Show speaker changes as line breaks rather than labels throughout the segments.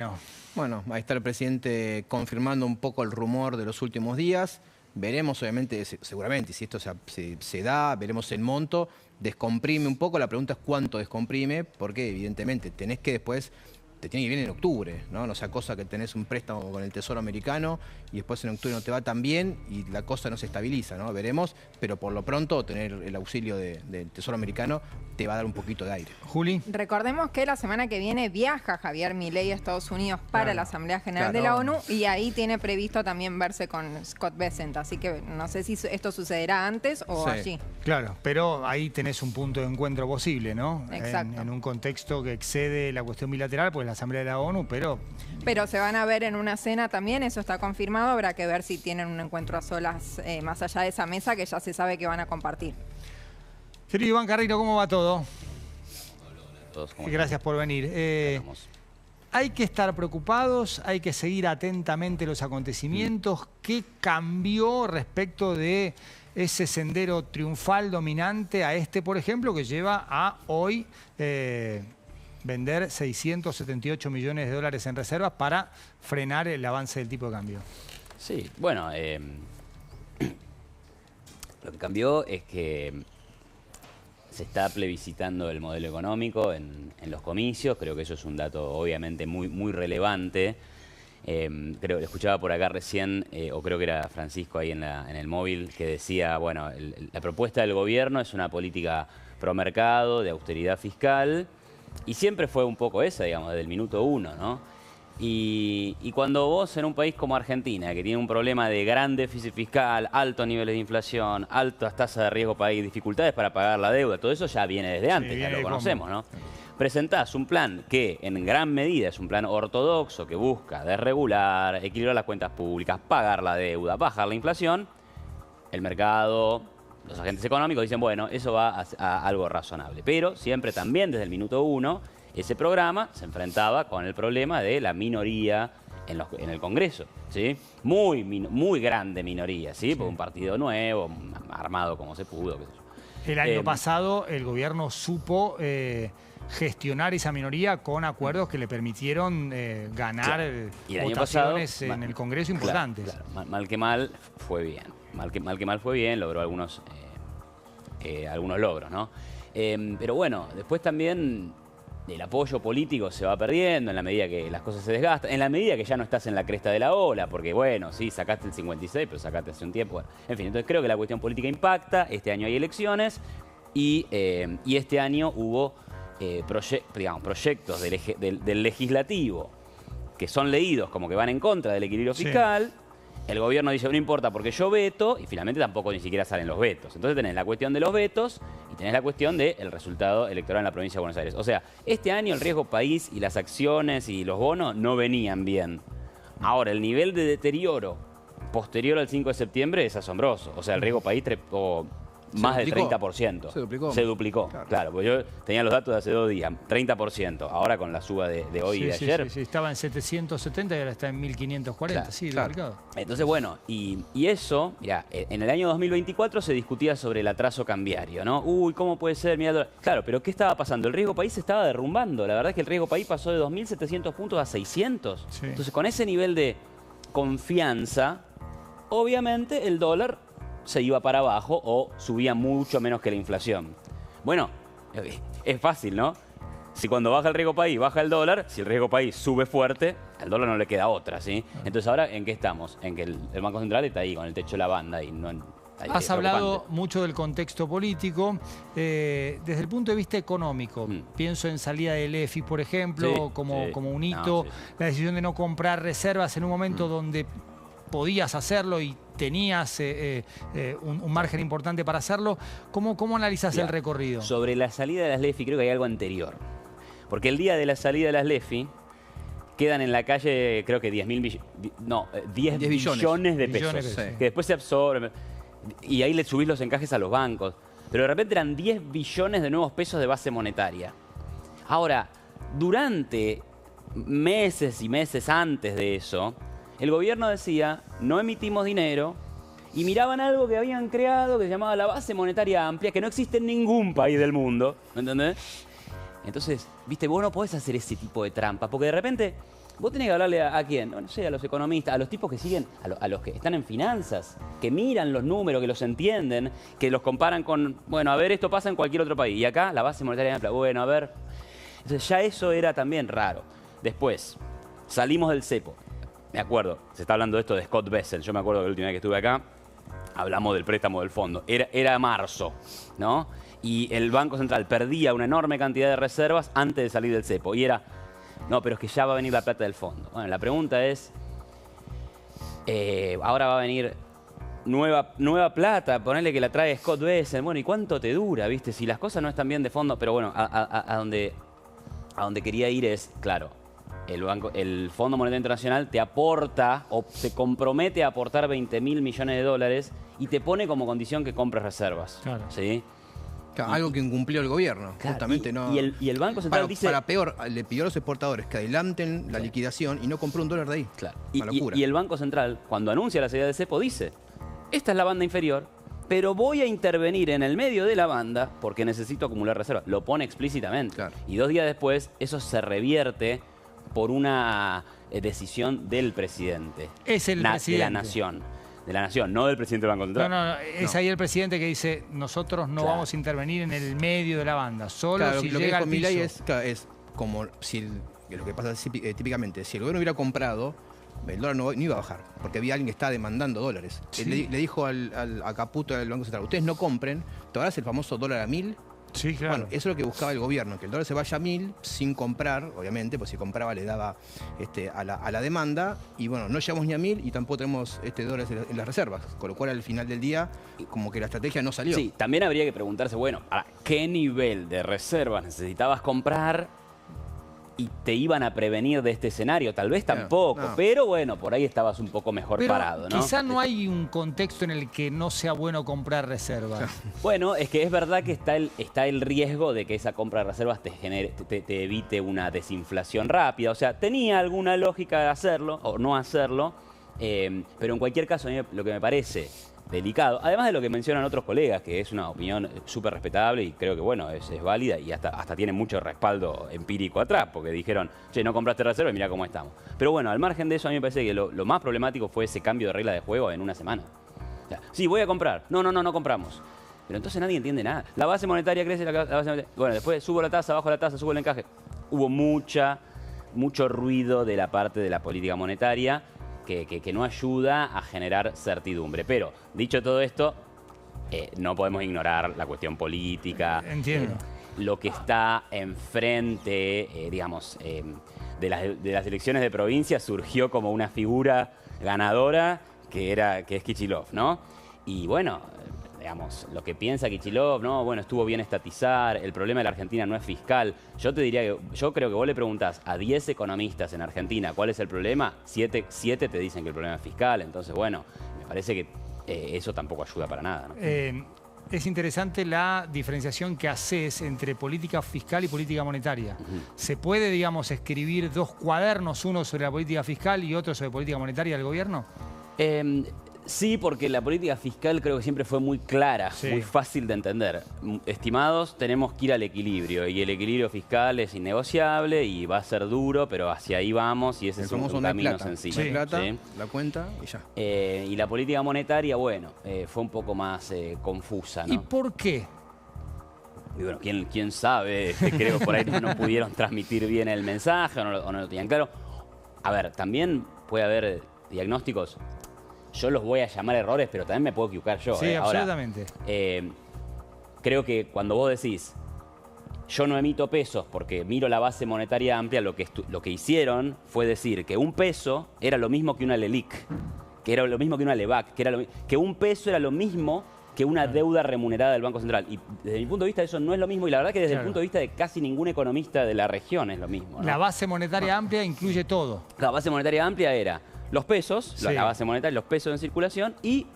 No.
Bueno, ahí está el presidente confirmando un poco el rumor de los últimos días. Veremos, obviamente, seguramente, si esto se da, veremos el monto. Descomprime un poco, la pregunta es cuánto descomprime, porque evidentemente tenés que después, te tiene que venir en octubre, ¿no? No sea cosa que tenés un préstamo con el Tesoro americano y después en octubre no te va tan bien y la cosa no se estabiliza, ¿no? Veremos, pero por lo pronto tener el auxilio del Tesoro americano te va a dar un poquito de aire.
Juli.
Recordemos que la semana que viene viaja Javier Milei a Estados Unidos para la Asamblea General de la ONU y ahí tiene previsto también verse con Scott Bessent, así que no sé si esto sucederá antes o allí.
Claro, pero ahí tenés un punto de encuentro posible, ¿no?
Exacto.
En un contexto que excede la cuestión bilateral, pues la Asamblea de la ONU, pero
se van a ver en una cena también, eso está confirmado, habrá que ver si tienen un encuentro a solas más allá de esa mesa que ya se sabe que van a compartir.
Querido Iván Carreiro, ¿cómo va todo?
Todos,
Gracias por venir. Hay que estar preocupados, hay que seguir atentamente los acontecimientos. ¿Qué cambió respecto de ese sendero triunfal dominante a este, por ejemplo, que lleva a hoy vender 678 millones de dólares en reservas para frenar el avance del tipo de cambio?
Sí, bueno, lo que cambió es que se está plebiscitando el modelo económico en los comicios. Creo que eso es un dato obviamente muy relevante. Creo que escuchaba por acá recién, o creo que era Francisco ahí en el móvil, que decía, bueno, la propuesta del gobierno es una política promercado, de austeridad fiscal, y siempre fue un poco esa, digamos, desde el minuto uno, ¿no? Y cuando vos en un país como Argentina, que tiene un problema de gran déficit fiscal, altos niveles de inflación, altas tasas de riesgo país, dificultades para pagar la deuda, todo eso ya viene desde antes, ya lo conocemos, ¿no? Presentás un plan que en gran medida es un plan ortodoxo que busca desregular, equilibrar las cuentas públicas, pagar la deuda, bajar la inflación. El mercado, los agentes económicos dicen, bueno, eso va a algo razonable. Pero siempre también desde el minuto uno, ese programa se enfrentaba con el problema de la minoría en el Congreso, ¿sí? Muy grande minoría, ¿sí? Por un partido nuevo, armado como se pudo, qué sé yo.
El año pasado el gobierno supo gestionar esa minoría con acuerdos que le permitieron ganar votaciones en el Congreso importantes.
Claro. Mal que mal fue bien. Mal que mal fue bien, logró algunos logros, ¿no? Pero bueno, después también el apoyo político se va perdiendo en la medida que las cosas se desgastan, en la medida que ya no estás en la cresta de la ola, porque bueno, sí, sacaste el 56, pero sacaste hace un tiempo. Bueno, en fin, entonces creo que la cuestión política impacta. Este año hay elecciones y este año hubo proyectos del legislativo que son leídos como que van en contra del equilibrio fiscal. El gobierno dice, no importa porque yo veto, y finalmente tampoco ni siquiera salen los vetos. Entonces tenés la cuestión de los vetos y tenés la cuestión del resultado electoral en la provincia de Buenos Aires. O sea, este año el riesgo país y las acciones y los bonos no venían bien. Ahora, el nivel de deterioro posterior al 5 de septiembre es asombroso. O sea, el riesgo país trepó más del 30%. Se duplicó, claro, porque yo tenía los datos de hace 2 días, 30%. Ahora con la suba de hoy y de ayer.
Sí, estaba en 770 y ahora está en 1540, duplicado.
Entonces, bueno, y eso, mira, en el año 2024 se discutía sobre el atraso cambiario, ¿no? Uy, ¿cómo puede ser? Mirá, claro, pero ¿qué estaba pasando? El riesgo país se estaba derrumbando. La verdad es que el riesgo país pasó de 2.700 puntos a 600. Entonces, con ese nivel de confianza, obviamente el dólar se iba para abajo o subía mucho menos que la inflación. Bueno, es fácil, ¿no? Si cuando baja el riesgo país, baja el dólar, si el riesgo país sube fuerte, al dólar no le queda otra, ¿sí? Entonces ahora, ¿en qué estamos? En que el Banco Central está ahí con el techo de la banda y no...
Has hablado mucho del contexto político. Desde el punto de vista económico, pienso en salida del EFI, por ejemplo, como un hito, la decisión de no comprar reservas en un momento donde podías hacerlo y tenías un margen importante para hacerlo. ¿Cómo analizás el recorrido?
Sobre la salida de las LEFI creo que hay algo anterior. Porque el día de la salida de las LEFI quedan en la calle, creo que 10 billones de pesos. Que después se absorben. Y ahí le subís los encajes a los bancos. Pero de repente eran 10 billones de nuevos pesos de base monetaria. Ahora, durante meses y meses antes de eso, el gobierno decía, no emitimos dinero, y miraban algo que habían creado que se llamaba la base monetaria amplia, que no existe en ningún país del mundo, ¿me entendés? Entonces, viste, vos no podés hacer ese tipo de trampa, porque de repente vos tenés que hablarle a quién, no sé, a los economistas, a los tipos que siguen, a los que están en finanzas, que miran los números, que los entienden, que los comparan con, bueno, a ver, esto pasa en cualquier otro país. Y acá la base monetaria amplia, bueno, a ver. Entonces ya eso era también raro. Después, salimos del cepo. Me acuerdo, se está hablando de esto de Scott Bessel. Yo me acuerdo que la última vez que estuve acá, hablamos del préstamo del fondo. Era marzo, ¿no? Y el Banco Central perdía una enorme cantidad de reservas antes de salir del cepo. Y era, no, pero es que ya va a venir la plata del fondo. Bueno, la pregunta es, ahora va a venir nueva plata, ponerle que la trae Scott Bessel. Bueno, ¿y cuánto te dura, viste? Si las cosas no están bien de fondo, pero bueno, a donde quería ir es, claro, el Fondo Monetario Internacional te aporta o te compromete a aportar 20.000 millones de dólares y te pone como condición que compres reservas. Claro. ¿Sí?
Claro, algo que incumplió el gobierno, claro, justamente.
Y el Banco Central dice...
Para peor, le pidió a los exportadores que adelanten la liquidación y no compró un dólar de ahí.
Claro. Y el Banco Central, cuando anuncia la salida de cepo, dice, esta es la banda inferior, pero voy a intervenir en el medio de la banda porque necesito acumular reservas. Lo pone explícitamente. Claro. Y 2 días después, eso se revierte por una decisión del presidente.
Es el presidente.
De la nación. De la nación, no del presidente del Banco Central.
No, es ahí el presidente que dice, nosotros no vamos a intervenir en el medio de la banda, solo si llega al piso.
Lo que dijo Milei es como si lo que pasa típicamente, si el gobierno hubiera comprado, el dólar no iba a bajar, porque había alguien que estaba demandando dólares. Sí. Le dijo a Caputo del Banco Central, ustedes no compren, todavía es el famoso dólar a 1000.
Sí, claro.
Bueno, eso es lo que buscaba el gobierno, que el dólar se vaya a 1000 sin comprar, obviamente, pues si compraba le daba a la demanda, y bueno, no llegamos ni a 1000 y tampoco tenemos dólares en las reservas, con lo cual al final del día, como que la estrategia no salió.
Sí, también habría que preguntarse, bueno, ¿a qué nivel de reservas necesitabas comprar y te iban a prevenir de este escenario? Tal vez tampoco, pero bueno, por ahí estabas un poco mejor parado, ¿no?
Quizá no hay un contexto en el que no sea bueno comprar reservas.
Bueno, es que es verdad que está el riesgo de que esa compra de reservas te evite una desinflación rápida. O sea, tenía alguna lógica hacerlo o no hacerlo, pero en cualquier caso, a mí lo que me parece delicado, además de lo que mencionan otros colegas, que es una opinión súper respetable y creo que bueno, es válida y hasta tiene mucho respaldo empírico atrás, porque dijeron, che, no compraste reserva y mirá cómo estamos. Pero bueno, al margen de eso, a mí me parece que lo más problemático fue ese cambio de regla de juego en una semana. O sea, sí, voy a comprar. No compramos. Pero entonces nadie entiende nada. La base monetaria crece, la base monetaria... Bueno, después subo la tasa, bajo la tasa, subo el encaje. Hubo mucho ruido de la parte de la política monetaria que no ayuda a generar certidumbre. Pero, dicho todo esto, no podemos ignorar la cuestión política.
Entiendo.
Lo que está enfrente, digamos, de las elecciones de provincia surgió como una figura ganadora que es Kicillof, ¿no? Y bueno, digamos, lo que piensa Kicillof, ¿no? Bueno, estuvo bien estatizar, el problema de la Argentina no es fiscal. Yo te diría yo creo que vos le preguntás a 10 economistas en Argentina cuál es el problema, 7 te dicen que el problema es fiscal. Entonces, bueno, me parece que eso tampoco ayuda para nada, ¿no?
Es interesante la diferenciación que haces entre política fiscal y política monetaria. ¿Se puede, digamos, escribir 2 cuadernos, uno sobre la política fiscal y otro sobre política monetaria del gobierno?
Sí, porque la política fiscal creo que siempre fue muy clara, muy fácil de entender. Estimados, tenemos que ir al equilibrio y el equilibrio fiscal es innegociable y va a ser duro, pero hacia ahí vamos y ese es un camino sencillo.
La cuenta y ya.
Y la política monetaria, bueno, fue un poco más confusa, ¿no?
¿Y por qué?
Y bueno, ¿quién sabe? Creo que por ahí no pudieron transmitir bien el mensaje o no lo tenían claro. A ver, también puede haber diagnósticos. Yo los voy a llamar errores, pero también me puedo equivocar yo.
Sí, absolutamente.
Ahora, creo que cuando vos decís, yo no emito pesos porque miro la base monetaria amplia, lo que hicieron fue decir que un peso era lo mismo que una LELIQ, que era lo mismo que una LEVAC, que un peso era lo mismo que una deuda remunerada del Banco Central. Y desde mi punto de vista eso no es lo mismo y la verdad que desde el punto de vista de casi ningún economista de la región es lo mismo, ¿no?
La base monetaria amplia incluye todo.
La base monetaria amplia era los pesos, la base monetaria, los pesos en circulación y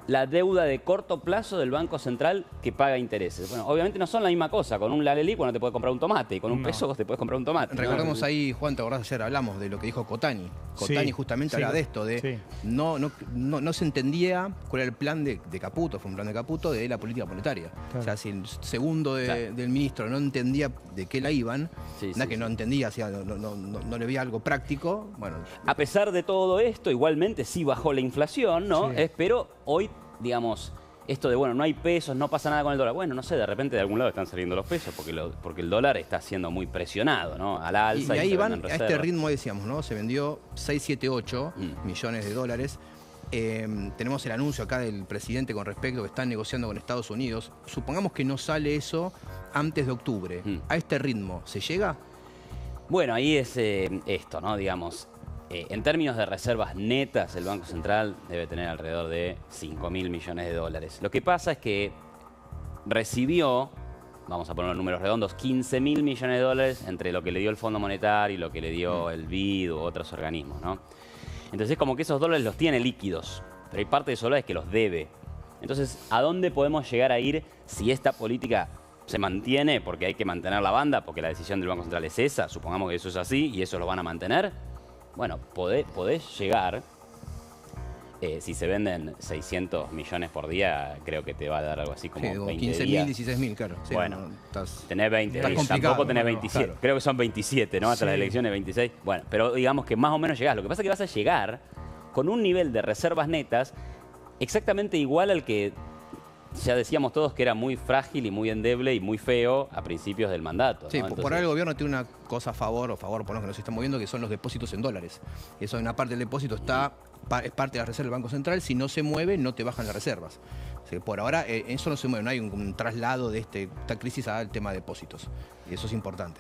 la deuda de corto plazo del Banco Central que paga intereses. Bueno, obviamente no son la misma cosa. Con un LELIQ no te puedes comprar un tomate y con un peso te puedes comprar un tomate.
Recordemos ahí, Juan, te acordás ayer hablamos de lo que dijo Cotani, Cotani justamente hablaba de esto, de no se entendía cuál era el plan de Caputo, fue un plan de Caputo de la política monetaria. Claro. O sea, si el segundo del ministro no entendía de qué la iban, no entendía, o sea, no le veía algo práctico, bueno.
A pesar de todo esto, igualmente sí bajó la inflación, ¿no? Pero hoy, digamos, esto de, bueno, no hay pesos, no pasa nada con el dólar. Bueno, no sé, de repente de algún lado están saliendo los pesos porque el dólar está siendo muy presionado, ¿no? A la alza.
Y ahí van, a este ritmo decíamos, ¿no? Se vendió 6, 7, 8 millones de dólares. Tenemos el anuncio acá del presidente con respecto a que están negociando con Estados Unidos. Supongamos que no sale eso antes de octubre. ¿A este ritmo se llega?
Bueno, ahí es esto, ¿no? Digamos, en términos de reservas netas, el Banco Central debe tener alrededor de 5.000 millones de dólares. Lo que pasa es que recibió, vamos a poner los números redondos, 15.000 millones de dólares entre lo que le dio el Fondo Monetario y lo que le dio el BID u otros organismos, ¿no? Entonces, como que esos dólares los tiene líquidos, pero hay parte de esos dólares que los debe. Entonces, ¿a dónde podemos llegar a ir si esta política se mantiene? Porque hay que mantener la banda, porque la decisión del Banco Central es esa, supongamos que eso es así y eso lo van a mantener. Bueno, podés llegar, si se venden 600 millones por día, creo que te va a dar algo así como 20
15.000, 16.000, claro. Sí,
bueno, tenés 20, tampoco tenés 27, claro. Creo que son 27, ¿no? Hasta las elecciones 26. Bueno, pero digamos que más o menos llegás. Lo que pasa es que vas a llegar con un nivel de reservas netas exactamente igual al que ya decíamos todos que era muy frágil y muy endeble y muy feo a principios del mandato, ¿no?
Sí, por ahora el gobierno tiene una cosa a favor, por lo que nos está moviendo, que son los depósitos en dólares. Eso, en una parte del depósito es parte de la reserva del Banco Central. Si no se mueve, no te bajan las reservas. O sea, por ahora eso no se mueve, no hay un traslado de esta crisis al tema de depósitos. Y eso es importante.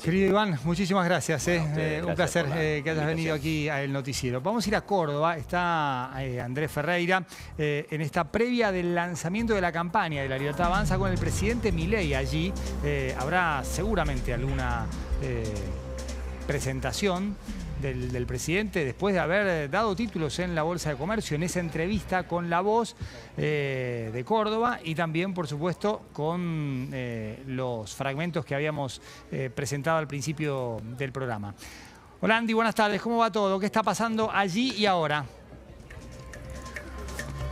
Querido Iván, muchísimas gracias. Un placer que hayas venido
invitación.
aquí al noticiero. Vamos a ir a Córdoba. Está Andrés Ferreira en esta previa del lanzamiento de la campaña de La Libertad Avanza con el presidente Milei allí. Habrá seguramente alguna presentación del presidente después de haber dado títulos en la Bolsa de Comercio, en esa entrevista con La Voz de Córdoba y también, por supuesto, con los fragmentos que habíamos presentado al principio del programa. Hola Andy, buenas tardes. ¿Cómo va todo? ¿Qué está pasando allí y ahora?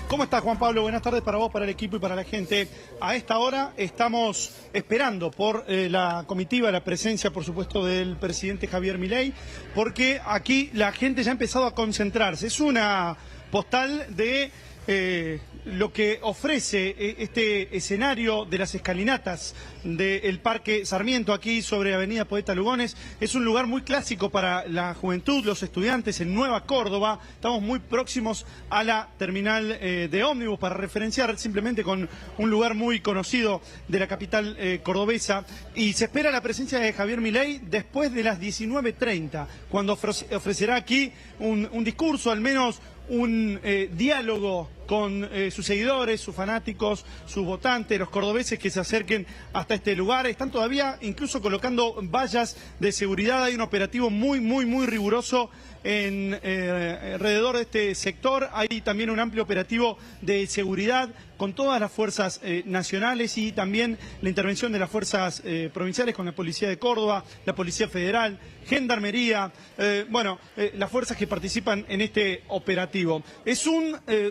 ¿Cómo estás, Juan Pablo? Buenas tardes para vos, para el equipo y para la gente. A esta hora estamos esperando por la comitiva, la presencia, por supuesto, del presidente Javier Milei, porque aquí la gente ya ha empezado a concentrarse. Es una postal de lo que ofrece este escenario de las escalinatas del Parque Sarmiento, aquí sobre Avenida Poeta Lugones. Es un lugar muy clásico para la juventud, los estudiantes en Nueva Córdoba. Estamos muy próximos a la terminal de ómnibus, para referenciar simplemente con un lugar muy conocido de la capital cordobesa. Y se espera la presencia de Javier Milei después de las 19:30, cuando ofrecerá aquí un discurso, al menos un diálogo con sus seguidores, sus fanáticos, sus votantes, los cordobeses que se acerquen hasta este lugar. Están todavía incluso colocando vallas de seguridad. Hay un operativo muy riguroso alrededor de este sector. Hay también un amplio operativo de seguridad con todas las fuerzas nacionales y también la intervención de las fuerzas provinciales con la Policía de Córdoba, la Policía Federal, Gendarmería, las fuerzas que participan en este operativo. Es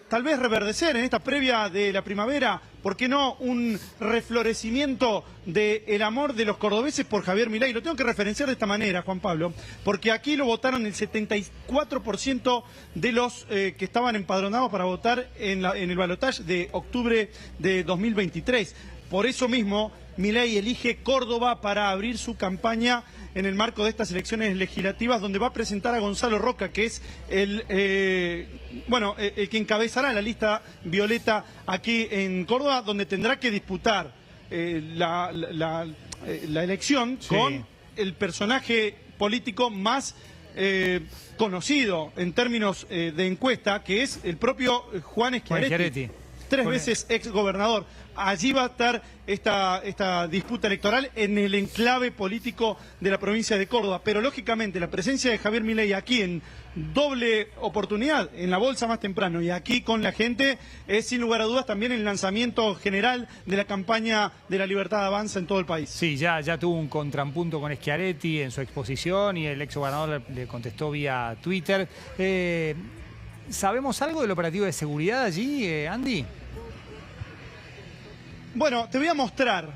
tal vez reverdecer en esta previa de la primavera, ¿por qué no un reflorecimiento del amor de los cordobeses por Javier Milei? Lo tengo que referenciar de esta manera, Juan Pablo, porque aquí lo votaron el 74% de los que estaban empadronados para votar en el balotaje de octubre de 2023. Por eso mismo, Milei elige Córdoba para abrir su campaña en el marco de estas elecciones legislativas, donde va a presentar a Gonzalo Roca, que es el que encabezará la lista violeta aquí en Córdoba, donde tendrá que disputar la elección con el personaje político más conocido en términos de encuesta, que es el propio Juan Schiaretti. 3 veces exgobernador. Allí va a estar esta disputa electoral en el enclave político de la provincia de Córdoba. Pero lógicamente la presencia de Javier Milei aquí en doble oportunidad, en la bolsa más temprano y aquí con la gente, es sin lugar a dudas también el lanzamiento general de la campaña de la Libertad Avanza en todo el país.
Sí, ya tuvo un contrapunto con Schiaretti en su exposición y el exgobernador le contestó vía Twitter. ¿Sabemos algo del operativo de seguridad allí, Andy?
Bueno, te voy a mostrar,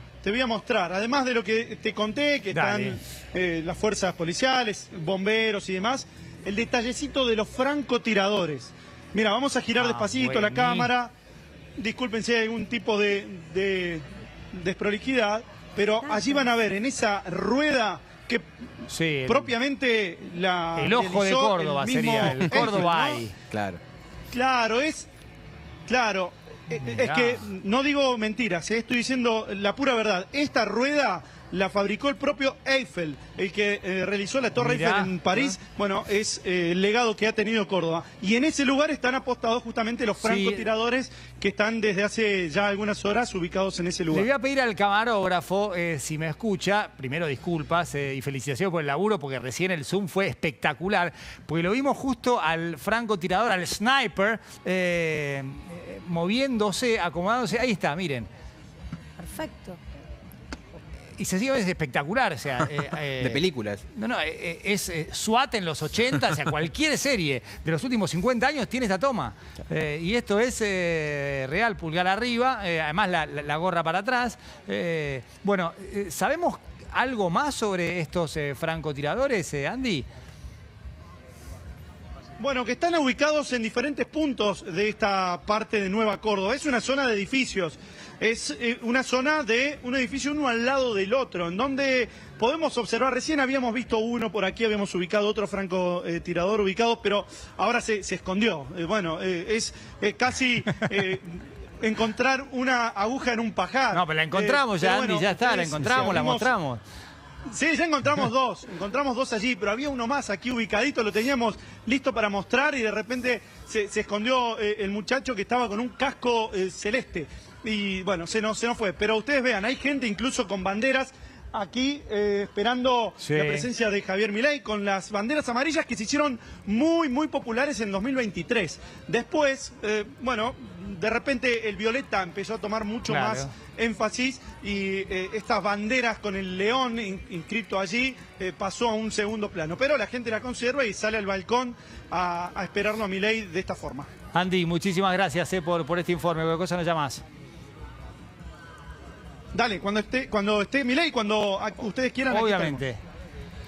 además de lo que te conté, que están las fuerzas policiales, bomberos y demás, el detallecito de los francotiradores. Mira, vamos a girar despacito la cámara, disculpen si hay algún tipo de desprolijidad, pero allí van a ver en esa rueda que propiamente
el ojo de Córdoba sería, el Córdoba Eye.
Claro, es que no digo mentiras, estoy diciendo la pura verdad. Esta rueda la fabricó el propio Eiffel, el que realizó la Torre Eiffel en París. Bueno, es el legado que ha tenido Córdoba. Y en ese lugar están apostados justamente los francotiradores que están desde hace ya algunas horas ubicados en ese lugar.
Le voy a pedir al camarógrafo, si me escucha, primero disculpas y felicitaciones por el laburo, porque recién el zoom fue espectacular, porque lo vimos justo al francotirador, al sniper, moviéndose, acomodándose. Ahí está, miren.
Perfecto.
Y sencillamente es espectacular, o sea...
de películas.
No, es SWAT en los 80, o sea, cualquier serie de los últimos 50 años tiene esta toma. Y esto es real, pulgar arriba, además la gorra para atrás. Bueno, ¿sabemos algo más sobre estos francotiradores, Andy?
Bueno, que están ubicados en diferentes puntos de esta parte de Nueva Córdoba. Es una zona de edificios. Es una zona de un edificio uno al lado del otro, en donde podemos observar, recién habíamos visto uno por aquí, habíamos ubicado otro francotirador ubicado, pero ahora se escondió. Bueno, es casi... encontrar una aguja en un pajar.
No, pero la encontramos ya, Andy, ya está, la encontramos, la mostramos.
Sí, ya encontramos dos allí, pero había uno más aquí ubicadito, lo teníamos listo para mostrar y de repente se escondió el muchacho que estaba con un casco celeste. Y bueno, se nos fue. Pero ustedes vean, hay gente incluso con banderas aquí esperando la presencia de Javier Milei, con las banderas amarillas que se hicieron muy, muy populares en 2023. Después, bueno, de repente el violeta empezó a tomar mucho más énfasis y estas banderas con el león inscrito allí pasó a un segundo plano. Pero la gente la conserva y sale al balcón a esperarlo a Milei de esta forma.
Andy, muchísimas gracias por este informe. ¿Qué cosa nos llamás?
Dale, cuando esté Milei, cuando ustedes quieran.
Obviamente.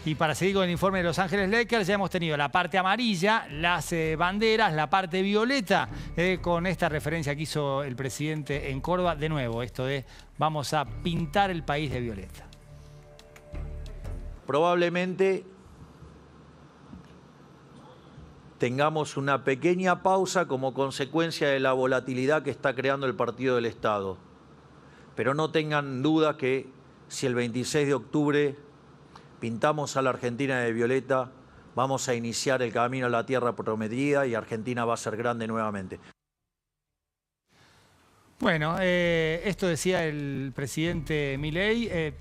Y para seguir con el informe de Los Ángeles Lakers, ya hemos tenido la parte amarilla, las banderas, la parte violeta, con esta referencia que hizo el presidente en Córdoba. De nuevo, esto de vamos a pintar el país de violeta.
Probablemente tengamos una pequeña pausa como consecuencia de la volatilidad que está creando el Partido del Estado. Pero no tengan duda que si el 26 de octubre pintamos a la Argentina de violeta, vamos a iniciar el camino a la tierra prometida y Argentina va a ser grande nuevamente.
Bueno, esto decía el presidente Milei.